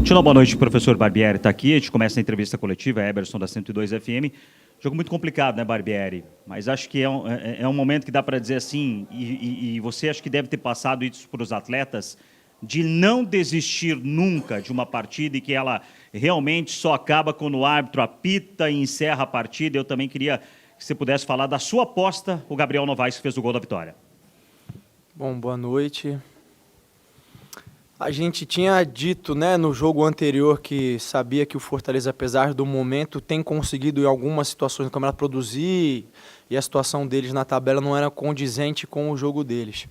Continua, boa noite, professor Barbieri está aqui. A gente começa a entrevista coletiva, Eberson da 102 FM. Jogo muito complicado, né, Barbieri? Mas acho que é um momento que dá para dizer assim, e você acha que deve ter passado isso para os atletas, de não desistir nunca de uma partida e que ela realmente só acaba quando o árbitro apita e encerra a partida. Eu também queria que você pudesse falar da sua aposta, o Gabriel Novaes, que fez o gol da vitória. Bom, boa noite. A gente tinha dito, né, no jogo anterior que sabia que o Fortaleza, apesar do momento, tem conseguido em algumas situações do campeonato produzir e a situação deles na tabela não era condizente com o jogo deles.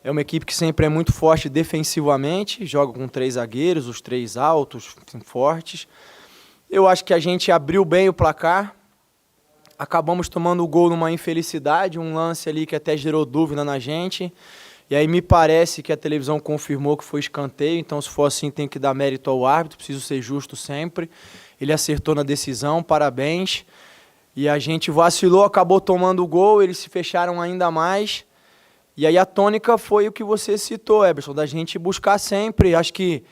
É uma equipe que sempre é muito forte defensivamente, joga com 3 zagueiros, os 3 altos, fortes. Eu acho que a gente abriu bem o placar, acabamos tomando o gol numa infelicidade, um lance ali que até gerou dúvida na gente. E aí me parece que a televisão confirmou que foi escanteio, então se for assim tem que dar mérito ao árbitro, preciso ser justo sempre. Ele acertou na decisão, parabéns. E a gente vacilou, acabou tomando o gol, eles se fecharam ainda mais. E aí a tônica foi o que você citou, Eberson, da gente buscar sempre. Acho que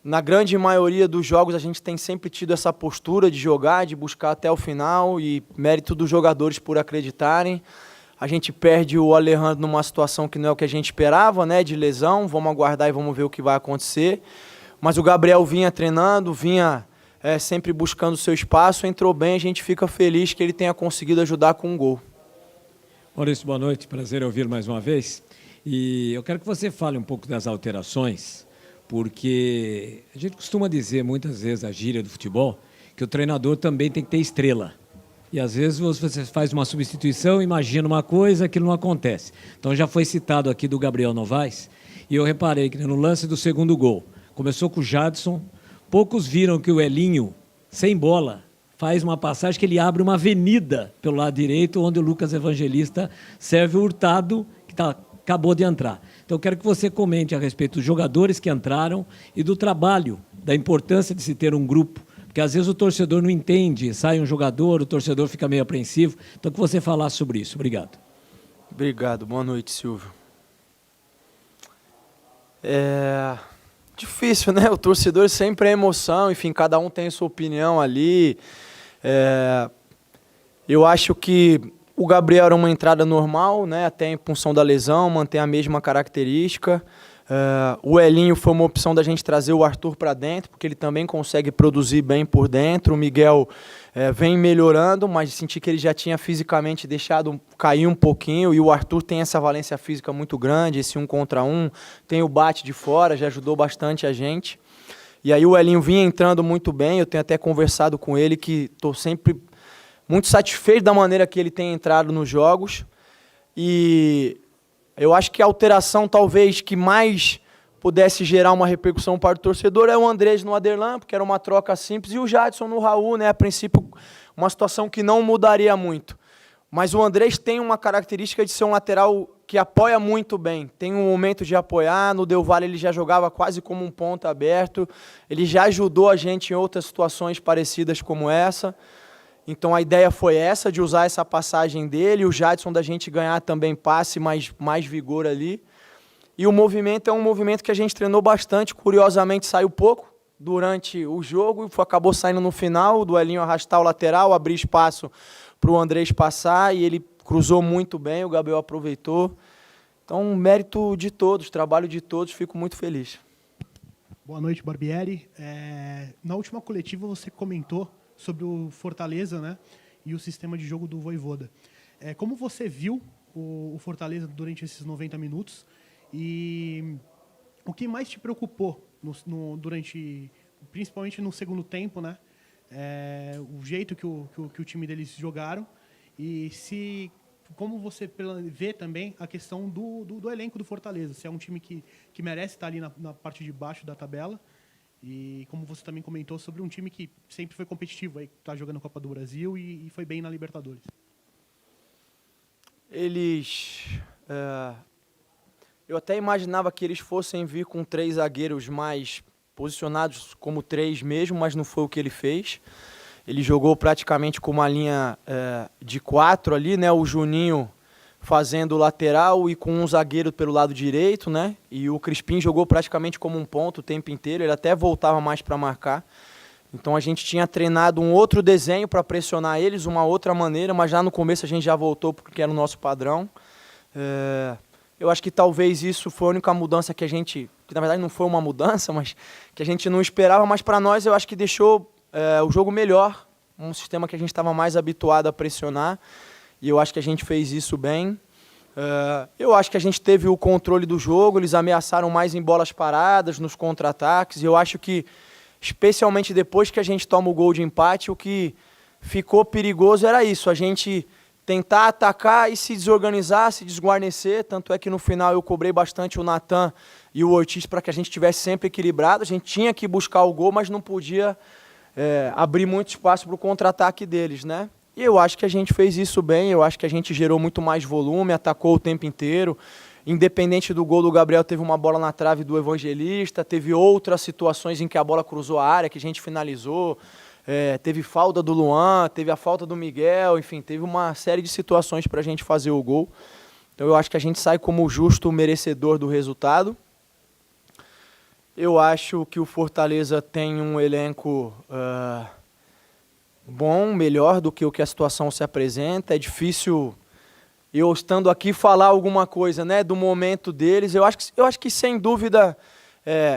na grande maioria dos jogos a gente tem sempre tido essa postura de jogar, de buscar até o final e mérito dos jogadores por acreditarem. A gente perde o Alejandro numa situação que não é o que a gente esperava, né, de lesão. Vamos aguardar e vamos ver o que vai acontecer. Mas o Gabriel vinha treinando, vinha sempre buscando o seu espaço, entrou bem, a gente fica feliz que ele tenha conseguido ajudar com um gol. Maurício, boa noite, prazer ouvir mais uma vez. E eu quero que você fale um pouco das alterações, porque a gente costuma dizer muitas vezes a gíria do futebol que o treinador também tem que ter estrela. E às vezes você faz uma substituição, imagina uma coisa, aquilo não acontece. Então já foi citado aqui do Gabriel Novaes, e eu reparei que no lance do segundo gol, começou com o Jadson, poucos viram que o Elinho, sem bola, faz uma passagem que ele abre uma avenida pelo lado direito, onde o Lucas Evangelista serve o Hurtado, que acabou de entrar. Então eu quero que você comente a respeito dos jogadores que entraram e do trabalho, da importância de se ter um grupo. Porque às vezes o torcedor não entende, sai um jogador, o torcedor fica meio apreensivo. Então, que você falasse sobre isso. Obrigado. Obrigado. Boa noite, Silvio. Difícil, né? O torcedor sempre é emoção, enfim, cada um tem a sua opinião ali. Eu acho que o Gabriel era uma entrada normal, né? Até em função da lesão, mantém a mesma característica. O Elinho foi uma opção da gente trazer o Arthur para dentro, porque ele também consegue produzir bem por dentro. O Miguel vem melhorando, mas senti que ele já tinha fisicamente deixado cair um pouquinho, e o Arthur tem essa valência física muito grande, esse 1 contra 1, tem o bate de fora, já ajudou bastante a gente. E aí o Elinho vinha entrando muito bem, eu tenho até conversado com ele que estou sempre muito satisfeito da maneira que ele tem entrado nos jogos. E eu acho que a alteração talvez que mais pudesse gerar uma repercussão para o torcedor é o Andrés no Aderlan, porque era uma troca simples, e o Jadson no Raul, né? A princípio, uma situação que não mudaria muito. Mas o Andrés tem uma característica de ser um lateral que apoia muito bem. Tem um momento de apoiar, no Del Valle ele já jogava quase como um ponta aberto, ele já ajudou a gente em outras situações parecidas como essa. Então a ideia foi essa, de usar essa passagem dele, o Jadson da gente ganhar também passe, mais vigor ali. E o movimento é um movimento que a gente treinou bastante, curiosamente saiu pouco durante o jogo, e acabou saindo no final, o duelinho arrastar o lateral, abrir espaço para o Andrés passar, e ele cruzou muito bem, o Gabriel aproveitou. Então, mérito de todos, trabalho de todos, fico muito feliz. Boa noite, Barbieri. Na última coletiva você comentou sobre o Fortaleza, né, e o sistema de jogo do Vojvoda. Como você viu o Fortaleza durante esses 90 minutos e o que mais te preocupou principalmente no segundo tempo, né, o jeito que o time deles jogaram, e como você vê também a questão do elenco do Fortaleza, se é um time que merece estar ali na parte de baixo da tabela. E como você também comentou sobre um time que sempre foi competitivo, está jogando a Copa do Brasil e foi bem na Libertadores. Eu até imaginava que eles fossem vir com 3 zagueiros mais posicionados como 3 mesmo, mas não foi o que ele fez. Ele jogou praticamente com uma linha de 4 ali, né? O Juninho fazendo lateral e com um zagueiro pelo lado direito, né? E o Crispim jogou praticamente como um ponto o tempo inteiro, ele até voltava mais para marcar. Então a gente tinha treinado um outro desenho para pressionar eles, uma outra maneira, mas já no começo a gente já voltou porque era o nosso padrão. Eu acho que talvez isso foi a única mudança que na verdade não foi uma mudança, mas que a gente não esperava, mas para nós eu acho que deixou o jogo melhor, um sistema que a gente estava mais habituado a pressionar, e eu acho que a gente fez isso bem. Eu acho que a gente teve o controle do jogo, eles ameaçaram mais em bolas paradas, nos contra-ataques, e eu acho que, especialmente depois que a gente toma o gol de empate, o que ficou perigoso era isso, a gente tentar atacar e se desorganizar, se desguarnecer, tanto é que no final eu cobrei bastante o Natan e o Ortiz para que a gente estivesse sempre equilibrado, a gente tinha que buscar o gol, mas não podia abrir muito espaço para o contra-ataque deles, né? E eu acho que a gente fez isso bem, eu acho que a gente gerou muito mais volume, atacou o tempo inteiro. Independente do gol do Gabriel, teve uma bola na trave do Evangelista, teve outras situações em que a bola cruzou a área, que a gente finalizou, teve falta do Luan, teve a falta do Miguel, enfim, teve uma série de situações para a gente fazer o gol. Então eu acho que a gente sai como justo merecedor do resultado. Eu acho que o Fortaleza tem um elenco bom, melhor do que o que a situação se apresenta. É difícil eu, estando aqui, falar alguma coisa, né, do momento deles. Eu acho que sem dúvida,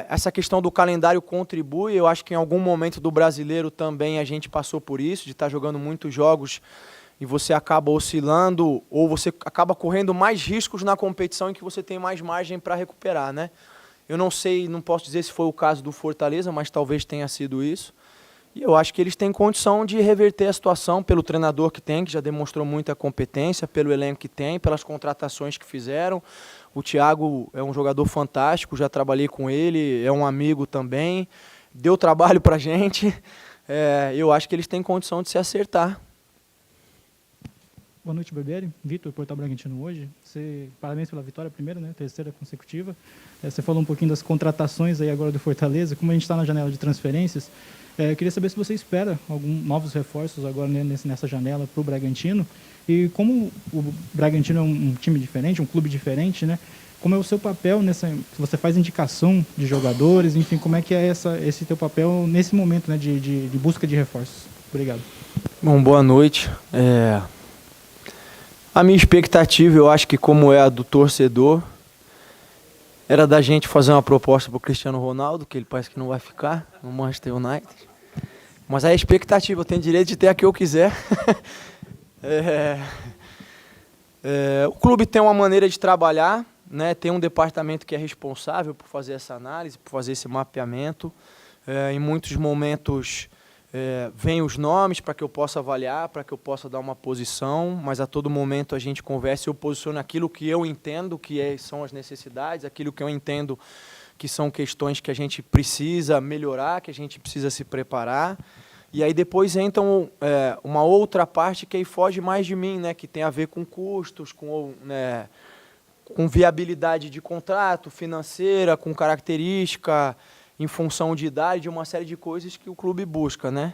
essa questão do calendário contribui. Eu acho que em algum momento do Brasileiro também a gente passou por isso, de estar jogando muitos jogos e você acaba oscilando, ou você acaba correndo mais riscos na competição em que você tem mais margem para recuperar, né? Eu não sei, não posso dizer se foi o caso do Fortaleza, mas talvez tenha sido isso. E eu acho que eles têm condição de reverter a situação pelo treinador que tem, que já demonstrou muita competência, pelo elenco que tem, pelas contratações que fizeram. O Thiago é um jogador fantástico, já trabalhei com ele, é um amigo também, deu trabalho para a gente. Eu acho que eles têm condição de se acertar. Boa noite, Barbieri. Vitor, Portal Bragantino hoje. Parabéns pela vitória, primeira, né? Terceira consecutiva. Você falou um pouquinho das contratações aí agora do Fortaleza. Como a gente está na janela de transferências, queria saber se você espera alguns novos reforços agora, né, nessa janela para o Bragantino. E como o Bragantino é um time diferente, um clube diferente, né? Como é o seu papel se você faz indicação de jogadores, enfim, como é que é esse teu papel nesse momento, né, de busca de reforços? Obrigado. Bom, boa noite. A minha expectativa, eu acho que como é a do torcedor, era da gente fazer uma proposta para o Cristiano Ronaldo, que ele parece que não vai ficar no Manchester United. Mas a expectativa, eu tenho direito de ter a que eu quiser. O clube tem uma maneira de trabalhar, né? Tem um departamento que é responsável por fazer essa análise, por fazer esse mapeamento. Em muitos momentos vem os nomes para que eu possa avaliar, para que eu possa dar uma posição, mas a todo momento a gente conversa e eu posiciono aquilo que eu entendo que são as necessidades, aquilo que eu entendo que são questões que a gente precisa melhorar, que a gente precisa se preparar. E aí depois entra uma outra parte que aí foge mais de mim, né, que tem a ver com custos, com viabilidade de contrato, financeira, com característica, em função de idade, uma série de coisas que o clube busca, né?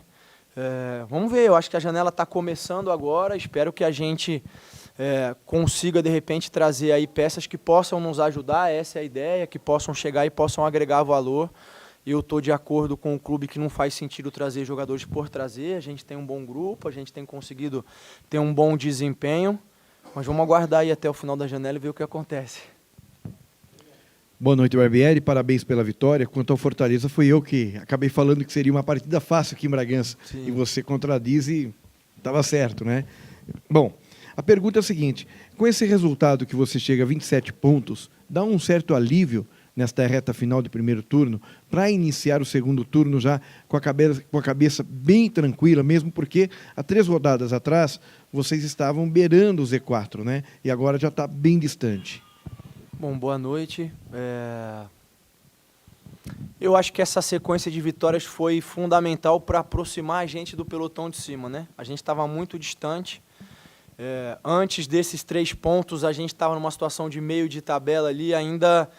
Vamos ver, eu acho que a janela está começando agora, espero que a gente consiga, de repente, trazer aí peças que possam nos ajudar, essa é a ideia, que possam chegar e possam agregar valor. Eu estou de acordo com o clube que não faz sentido trazer jogadores por trazer, a gente tem um bom grupo, a gente tem conseguido ter um bom desempenho, mas vamos aguardar aí até o final da janela e ver o que acontece. Boa noite, Barbieri. Parabéns pela vitória. Quanto ao Fortaleza, foi eu que acabei falando que seria uma partida fácil aqui em Bragança. Sim. E você contradiz e estava certo, né? Bom, a pergunta é a seguinte. Com esse resultado que você chega a 27 pontos, dá um certo alívio nesta reta final de primeiro turno para iniciar o segundo turno já com a cabeça bem tranquila, mesmo porque há 3 rodadas atrás vocês estavam beirando o Z4, né? E agora já está bem distante. Bom, boa noite. Eu acho que essa sequência de vitórias foi fundamental para aproximar a gente do pelotão de cima, né? A gente estava muito distante. Antes desses 3 pontos, a gente estava numa situação de meio de tabela ali, ainda...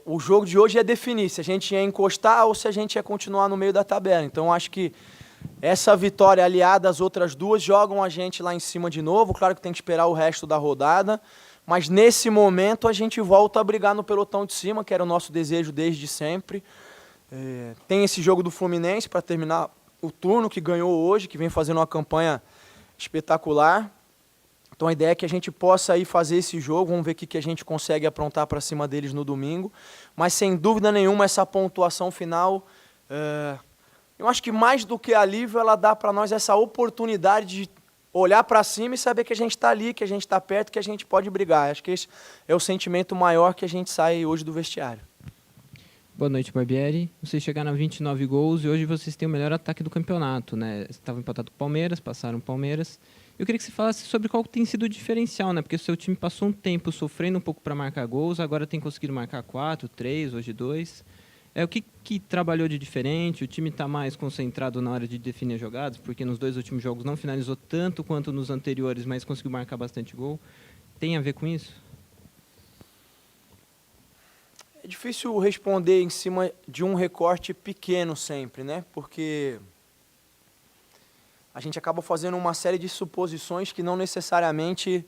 o jogo de hoje é definir se a gente ia encostar ou se a gente ia continuar no meio da tabela. Então, acho que Essa vitória aliada às outras duas jogam a gente lá em cima de novo. Claro que tem que esperar o resto da rodada, mas nesse momento a gente volta a brigar no pelotão de cima, que era o nosso desejo desde sempre. Tem esse jogo do Fluminense para terminar o turno, que ganhou hoje, que vem fazendo uma campanha espetacular. Então a ideia é que a gente possa ir fazer esse jogo, vamos ver o que a gente consegue aprontar para cima deles no domingo. Mas sem dúvida nenhuma essa pontuação final, eu acho que mais do que alívio, ela dá para nós essa oportunidade de olhar para cima e saber que a gente está ali, que a gente está perto, que a gente pode brigar. Acho que esse é o sentimento maior que a gente sai hoje do vestiário. Boa noite, Barbieri. Vocês chegaram a 29 gols e hoje vocês têm o melhor ataque do campeonato, né? Estavam empatados com o Palmeiras, passaram o Palmeiras. Eu queria que você falasse sobre qual tem sido o diferencial, né? Porque o seu time passou um tempo sofrendo um pouco para marcar gols, agora tem conseguido marcar 4, 3, hoje 2. O que trabalhou de diferente? O time está mais concentrado na hora de definir as jogadas, porque nos 2 últimos jogos não finalizou tanto quanto nos anteriores, mas conseguiu marcar bastante gol. Tem a ver com isso? É difícil responder em cima de um recorte pequeno sempre, né? Porque a gente acaba fazendo uma série de suposições que não necessariamente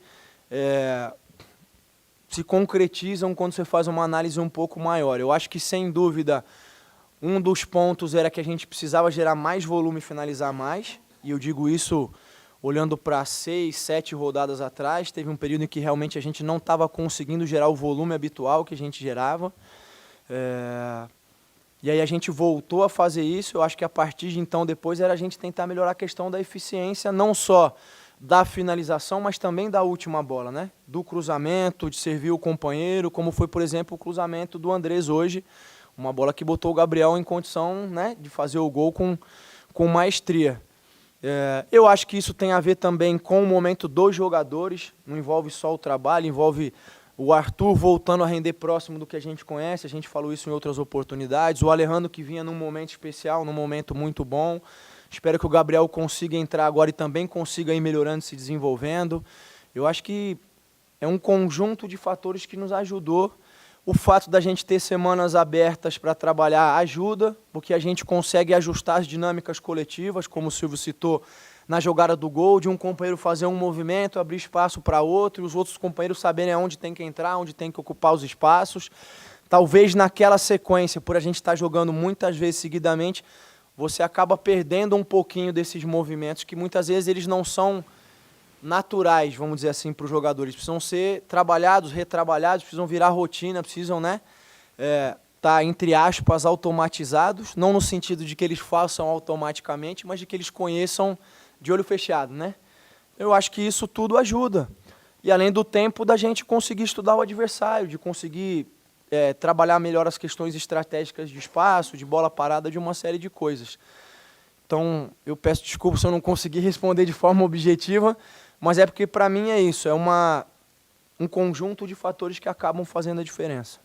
se concretizam quando você faz uma análise um pouco maior. Eu acho que, sem dúvida, um dos pontos era que a gente precisava gerar mais volume e finalizar mais, e eu digo isso olhando para 6, 7 rodadas atrás. Teve um período em que realmente a gente não estava conseguindo gerar o volume habitual que a gente gerava. E aí a gente voltou a fazer isso. Eu acho que a partir de então, depois, era a gente tentar melhorar a questão da eficiência, não só da finalização, mas também da última bola, né? Do cruzamento, de servir o companheiro, como foi, por exemplo, o cruzamento do Andrés hoje, uma bola que botou o Gabriel em condição, né, de fazer o gol com maestria. Eu acho que isso tem a ver também com o momento dos jogadores, não envolve só o trabalho, envolve o Arthur voltando a render próximo do que a gente conhece, a gente falou isso em outras oportunidades, o Alejandro que vinha num momento especial, num momento muito bom. Espero que o Gabriel consiga entrar agora e também consiga ir melhorando, se desenvolvendo. Eu acho que é um conjunto de fatores que nos ajudou. O fato da gente ter semanas abertas para trabalhar ajuda, porque a gente consegue ajustar as dinâmicas coletivas, como o Silvio citou, na jogada do gol, de um companheiro fazer um movimento, abrir espaço para outro, e os outros companheiros saberem aonde tem que entrar, onde tem que ocupar os espaços. Talvez naquela sequência, por a gente estar jogando muitas vezes seguidamente, você acaba perdendo um pouquinho desses movimentos que muitas vezes eles não são naturais, vamos dizer assim, para os jogadores. Precisam ser trabalhados, retrabalhados, precisam virar rotina, precisam, né, tá, entre aspas, automatizados, não no sentido de que eles façam automaticamente, mas de que eles conheçam de olho fechado, né? Eu acho que isso tudo ajuda. E além do tempo da gente conseguir estudar o adversário, de conseguir trabalhar melhor as questões estratégicas de espaço, de bola parada, de uma série de coisas. Então, eu peço desculpa se eu não conseguir responder de forma objetiva, mas é porque, para mim, é isso. É um conjunto de fatores que acabam fazendo a diferença.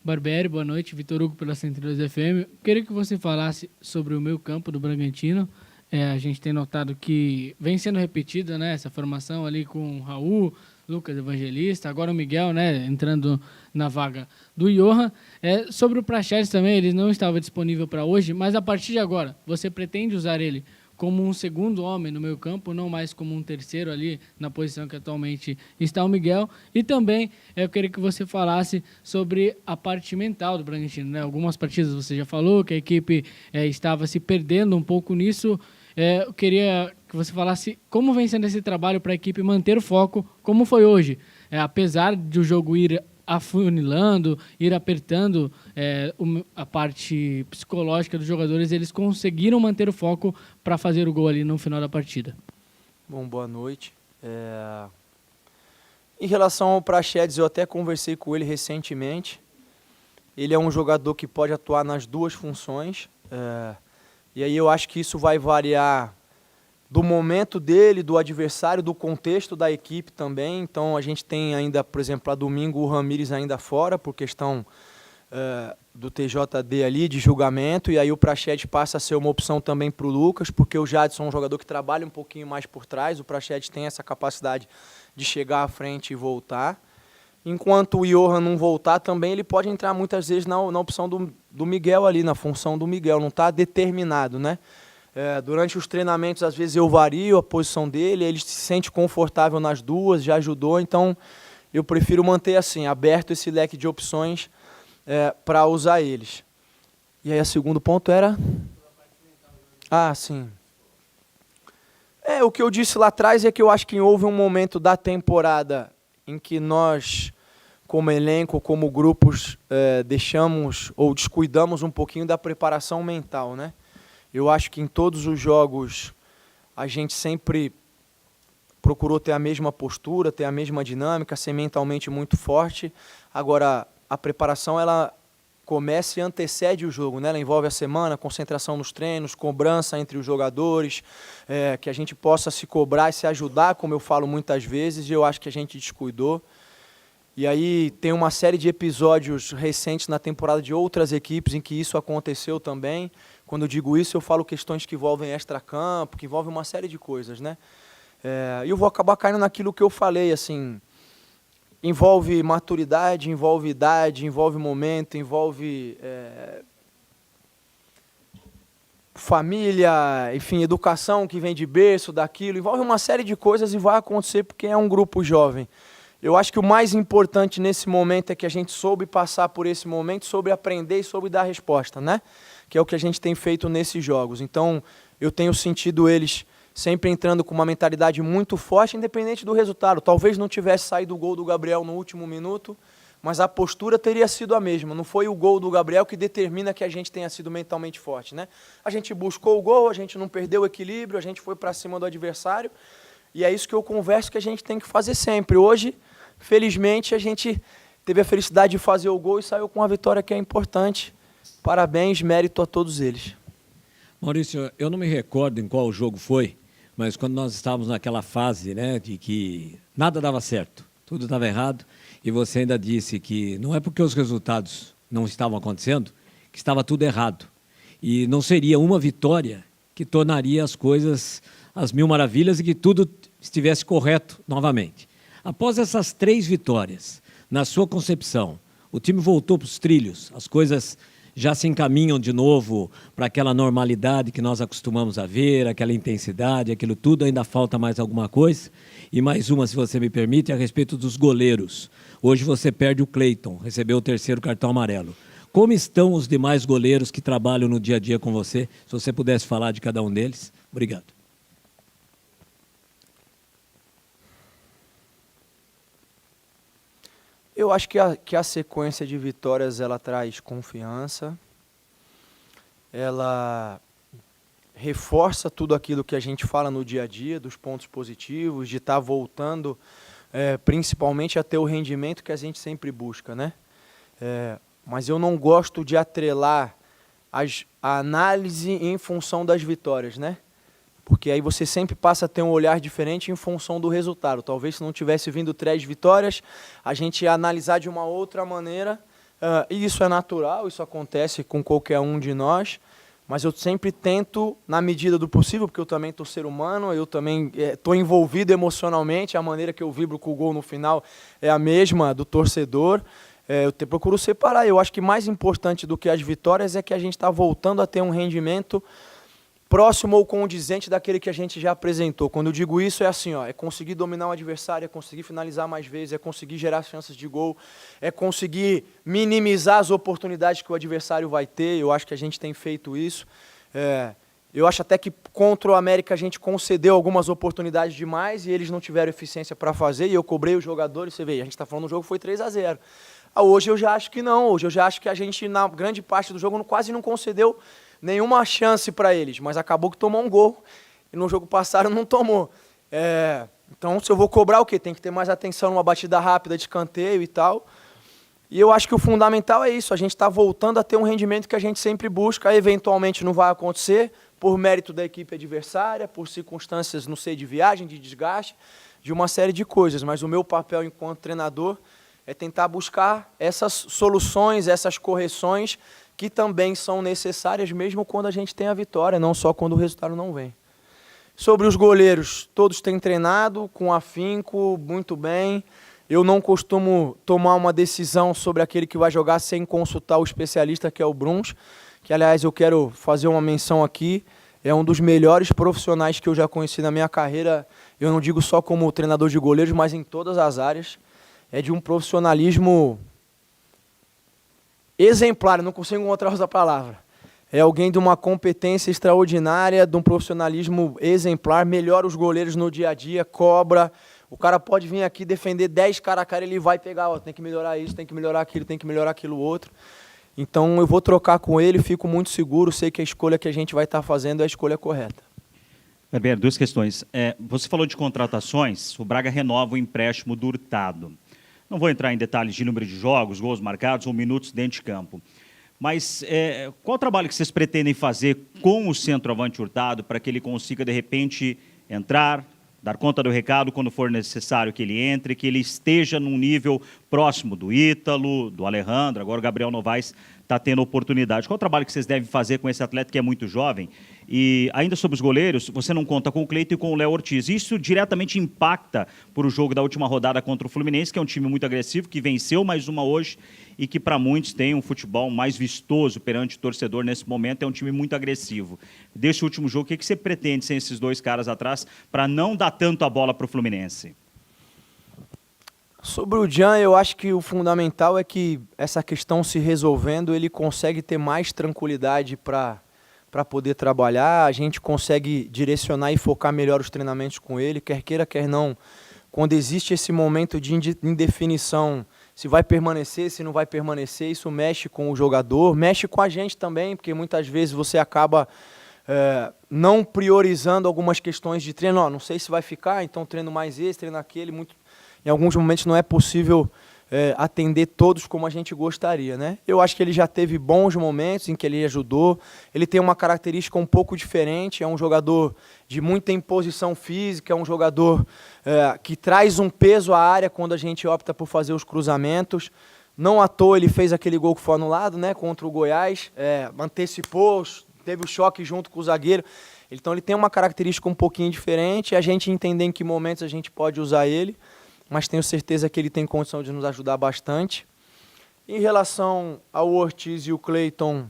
Barbieri, boa noite. Vitor Hugo pela 102 FM. Queria que você falasse sobre o meio campo do Bragantino. A gente tem notado que vem sendo repetida, né, essa formação ali com o Raul, Lucas Evangelista, agora o Miguel, né, entrando na vaga do Johan. Sobre o Praxedes também, ele não estava disponível para hoje, mas a partir de agora, você pretende usar ele como um segundo homem no meio campo, não mais como um terceiro ali na posição que atualmente está o Miguel? E também eu queria que você falasse sobre a parte mental do Bragantino, né? Algumas partidas você já falou que a equipe estava se perdendo um pouco nisso. Eu queria que você falasse como vem sendo esse trabalho para a equipe manter o foco, como foi hoje. Apesar de o jogo ir afunilando, ir apertando a parte psicológica dos jogadores, eles conseguiram manter o foco para fazer o gol ali no final da partida. Bom, boa noite. Em relação ao Praxedes, eu até conversei com ele recentemente. Ele é um jogador que pode atuar nas duas funções. E aí eu acho que isso vai variar do momento dele, do adversário, do contexto da equipe também. Então a gente tem ainda, por exemplo, a domingo o Ramires ainda fora, por questão do TJD ali, de julgamento, e aí o Praxedes passa a ser uma opção também para o Lucas, porque o Jadson é um jogador que trabalha um pouquinho mais por trás, o Praxedes tem essa capacidade de chegar à frente e voltar. Enquanto o Johan não voltar também, ele pode entrar muitas vezes na opção do Miguel ali, na função do Miguel, não está determinado, né? Durante os treinamentos, às vezes eu vario a posição dele, ele se sente confortável nas duas, já ajudou, então eu prefiro manter assim, aberto esse leque de opções para usar eles. E aí, o segundo ponto era? Ah, sim. O que eu disse lá atrás é que eu acho que houve um momento da temporada em que nós, como elenco, como grupos, deixamos ou descuidamos um pouquinho da preparação mental, né? Eu acho que em todos os jogos a gente sempre procurou ter a mesma postura, ter a mesma dinâmica, ser mentalmente muito forte. Agora, a preparação, ela começa e antecede o jogo, né? Ela envolve a semana, concentração nos treinos, cobrança entre os jogadores, que a gente possa se cobrar e se ajudar, como eu falo muitas vezes, e eu acho que a gente descuidou. E aí tem uma série de episódios recentes na temporada de outras equipes em que isso aconteceu também. Quando eu digo isso, eu falo questões que envolvem extracampo, que envolvem uma série de coisas, né? E eu vou acabar caindo naquilo que eu falei, assim, envolve maturidade, envolve idade, envolve momento, envolve família, enfim, educação que vem de berço, daquilo, envolve uma série de coisas e vai acontecer porque é um grupo jovem. Eu acho que o mais importante nesse momento é que a gente soube passar por esse momento, soube aprender e soube dar resposta, né? Que é o que a gente tem feito nesses jogos. Então, eu tenho sentido eles sempre entrando com uma mentalidade muito forte, independente do resultado. Talvez não tivesse saído o gol do Gabriel no último minuto, mas a postura teria sido a mesma. Não foi o gol do Gabriel que determina que a gente tenha sido mentalmente forte, né? A gente buscou o gol, a gente não perdeu o equilíbrio, a gente foi para cima do adversário, e é isso que eu converso que a gente tem que fazer sempre. Hoje, felizmente, a gente teve a felicidade de fazer o gol e saiu com a vitória que é importante. Parabéns, mérito a todos eles. Maurício, eu não me recordo em qual jogo foi, mas quando nós estávamos naquela fase, né, de que nada dava certo, tudo estava errado, e você ainda disse que não é porque os resultados não estavam acontecendo, que estava tudo errado. E não seria uma vitória que tornaria as coisas às mil maravilhas e que tudo estivesse correto novamente. Após essas 3 vitórias, na sua concepção, o time voltou para os trilhos, as coisas já se encaminham de novo para aquela normalidade que nós acostumamos a ver, aquela intensidade, aquilo tudo, ainda falta mais alguma coisa? E mais uma, se você me permite, a respeito dos goleiros. Hoje você perde o Cleiton, recebeu o 3º cartão amarelo. Como estão os demais goleiros que trabalham no dia a dia com você? Se você pudesse falar de cada um deles. Obrigado. Eu acho que a sequência de vitórias ela traz confiança, ela reforça tudo aquilo que a gente fala no dia a dia, dos pontos positivos, de estar voltando principalmente a ter o rendimento que a gente sempre busca, né? Mas eu não gosto de atrelar a análise em função das vitórias, né? Porque aí você sempre passa a ter um olhar diferente em função do resultado. Talvez se não tivesse vindo 3 vitórias, a gente ia analisar de uma outra maneira, e isso é natural, isso acontece com qualquer um de nós, mas eu sempre tento, na medida do possível, porque eu também estou ser humano, eu também estou envolvido emocionalmente, a maneira que eu vibro com o gol no final é a mesma do torcedor, eu procuro separar. Eu acho que mais importante do que as vitórias é que a gente está voltando a ter um rendimento próximo ou condizente daquele que a gente já apresentou. Quando eu digo isso, é assim, ó, é conseguir dominar o adversário, é conseguir finalizar mais vezes, é conseguir gerar chances de gol, é conseguir minimizar as oportunidades que o adversário vai ter. Eu acho que a gente tem feito isso. Eu acho até que contra o América a gente concedeu algumas oportunidades demais e eles não tiveram eficiência para fazer, e eu cobrei os jogadores. Você vê, a gente está falando do jogo, foi 3-0. Hoje eu já acho que não. Hoje eu já acho que a gente, na grande parte do jogo, quase não concedeu nenhuma chance para eles, mas acabou que tomou um gol, e no jogo passado não tomou. Então, se eu vou cobrar o quê? Tem que ter mais atenção numa batida rápida de escanteio e tal. E eu acho que o fundamental é isso, a gente está voltando a ter um rendimento que a gente sempre busca, eventualmente não vai acontecer, por mérito da equipe adversária, por circunstâncias, não sei, de viagem, de desgaste, de uma série de coisas, mas o meu papel enquanto treinador é tentar buscar essas soluções, essas correções, que também são necessárias mesmo quando a gente tem a vitória, não só quando o resultado não vem. Sobre os goleiros, todos têm treinado com afinco, muito bem. Eu não costumo tomar uma decisão sobre aquele que vai jogar sem consultar o especialista, que é o Bruns, que, aliás, eu quero fazer uma menção aqui. é um dos melhores profissionais que eu já conheci na minha carreira. Eu não digo só como treinador de goleiros, mas em todas as áreas. É de um profissionalismo exemplar, eu não consigo encontrar outra palavra. É alguém de uma competência extraordinária, de um profissionalismo exemplar, melhora os goleiros no dia a dia, cobra. O cara pode vir aqui defender 10 cara a cara, ele vai pegar, ó, tem que melhorar isso, tem que melhorar aquilo, tem que melhorar aquilo outro. Então eu vou trocar com ele, fico muito seguro, sei que a escolha que a gente vai estar fazendo é a escolha correta. Barbieri, duas questões. Você falou de contratações, o Braga renova o empréstimo do Hurtado. Não vou entrar em detalhes de número de jogos, gols marcados ou minutos dentro de campo. Mas qual o trabalho que vocês pretendem fazer com o centroavante Hurtado para que ele consiga, de repente, entrar, dar conta do recado quando for necessário que ele entre, que ele esteja num nível próximo do Ítalo, do Alejandro, agora o Gabriel Novaes está tendo oportunidade. Qual o trabalho que vocês devem fazer com esse atleta que é muito jovem? E ainda sobre os goleiros, você não conta com o Cleiton e com o Léo Ortiz. Isso diretamente impacta por o jogo da última rodada contra o Fluminense, que é um time muito agressivo, que venceu mais uma hoje e que para muitos tem um futebol mais vistoso perante o torcedor nesse momento, é um time muito agressivo. Desse último jogo, o que você pretende sem esses dois caras atrás para não dar tanto a bola para o Fluminense? Sobre o Jean, eu acho que o fundamental é que essa questão se resolvendo, ele consegue ter mais tranquilidade para poder trabalhar, a gente consegue direcionar e focar melhor os treinamentos com ele, quer queira, quer não. Quando existe esse momento de indefinição, se vai permanecer, se não vai permanecer, isso mexe com o jogador, mexe com a gente também, porque muitas vezes você acaba não priorizando algumas questões de treino. Não sei se vai ficar, então treino mais esse, treino aquele. Em alguns momentos não é possível atender todos como a gente gostaria, né? Eu acho que ele já teve bons momentos em que ele ajudou. Ele tem uma característica um pouco diferente, é um jogador de muita imposição física, é um jogador que traz um peso à área quando a gente opta por fazer os cruzamentos. Não à toa ele fez aquele gol que foi anulado, né, contra o Goiás, antecipou, teve o choque junto com o zagueiro. Então ele tem uma característica um pouquinho diferente, a gente entender em que momentos a gente pode usar ele, mas tenho certeza que ele tem condição de nos ajudar bastante. Em relação ao Ortiz e o Cleiton,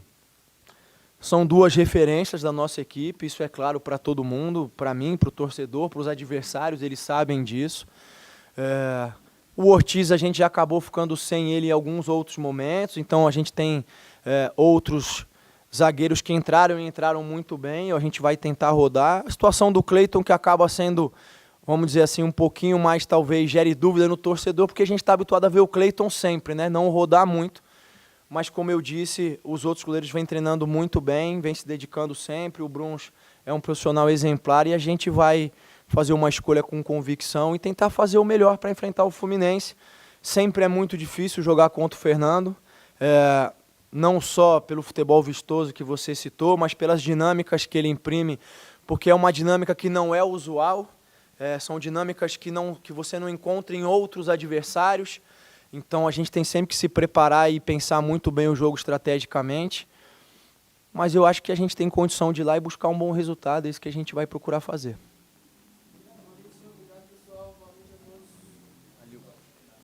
são duas referências da nossa equipe, isso é claro para todo mundo, para mim, para o torcedor, para os adversários, eles sabem disso. O Ortiz a gente já acabou ficando sem ele em alguns outros momentos, então a gente tem outros zagueiros que entraram muito bem, a gente vai tentar rodar. A situação do Cleiton que acaba sendo, vamos dizer assim, um pouquinho mais, talvez, gere dúvida no torcedor, porque a gente está habituado a ver o Cleiton sempre, né? Não rodar muito. Mas, como eu disse, os outros goleiros vêm treinando muito bem, vêm se dedicando sempre. O Bruns é um profissional exemplar e a gente vai fazer uma escolha com convicção e tentar fazer o melhor para enfrentar o Fluminense. Sempre é muito difícil jogar contra o Fernando, não só pelo futebol vistoso que você citou, mas pelas dinâmicas que ele imprime, porque é uma dinâmica que não é usual. São dinâmicas que você não encontra em outros adversários. Então a gente tem sempre que se preparar e pensar muito bem o jogo estrategicamente. Mas eu acho que a gente tem condição de ir lá e buscar um bom resultado, é isso que a gente vai procurar fazer.